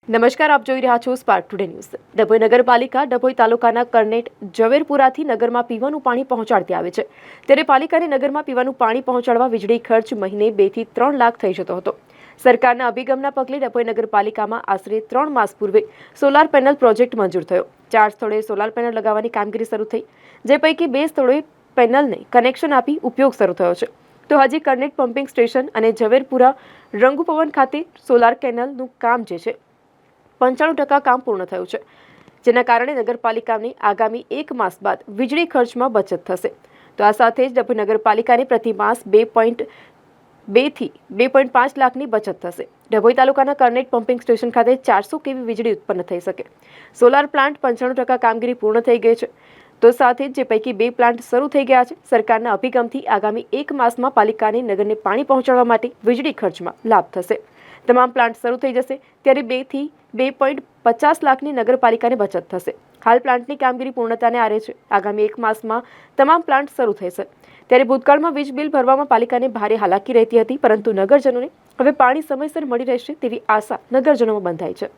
નમસ્કાર, આપ જોઈ રહ્યા છો સ્પાર્ક ટુડે ન્યૂઝ। ડભોઈ નગરપાલિકા ડભોઈ તાલુકાના કરનેટ ઝવેરપુરાથી નગરમાં પીવાનું પાણી પહોંચાડતી આવે છે, ત્યારે પાલિકાને નગરમાં પીવાનું પાણી પહોંચાડવા વીજળી ખર્ચ મહિને 2 થી 3 લાખ થઈ જતો હતો। સરકારના અભિગમના પગલે ડભોઈ નગરપાલિકામાં આશરે 3 માસ પૂર્વે સોલાર પેનલ પ્રોજેક્ટ મંજૂર થયો। 4 સ્થળોએ સોલાર પેનલ લગાવવાની કામગીરી શરૂ થઈ, જે પૈકી 2 સ્થળોએ પેનલને કનેક્શન આપી ઉપયોગ શરૂ થયો છે, તો હજી કરનેટ પમ્પિંગ સ્ટેશન અને ઝવેરપુરા રંગુપવન ખાતે સોલાર પેનલનું કામ જે છે 95% કામ પૂર્ણ થયું છે, જેના કારણે નગરપાલિકાની આગામી 1 માસ બાદ વીજળી ખર્ચમાં બચત થશે। તો આ સાથે જ ડભોઈ નગરપાલિકાને પ્રતિ માસ 2.2 થી 2.5 લાખની બચત થશે। ડભોઈ તાલુકાના કરનેટ પમ્પિંગ સ્ટેશન ખાતે 400 કેવી વીજળી ઉત્પન્ન થઈ શકે। સોલાર પ્લાન્ટ 95% કામગીરી પૂર્ણ થઈ ગઈ છે, તો સાથે જ જે પૈકી 2 પ્લાન્ટ શરૂ થઈ ગયા છે। સરકારના અભિગમથી આગામી 1 માસમાં પાલિકાને નગરને પાણી પહોંચાડવા માટે વીજળી ખર્ચમાં લાભ થશે। તમામ પ્લાન્ટ શરૂ થઈ જશે ત્યારે 2 થી 2.50 લાખની નગરપાલિકાને બચત થશે। હાલ પ્લાન્ટની કામગીરી પૂર્ણતાને આરે છે। આગામી 1 માસમાં તમામ પ્લાન્ટ શરૂ થશે, ત્યારે ભૂતકાળમાં વીજ બિલ ભરવામાં પાલિકાને ભારે હાલાકી રહેતી હતી, પરંતુ નગરજનોને હવે પાણી સમયસર મળી રહેશે તેવી આશા નગરજનોમાં બંધાઈ છે।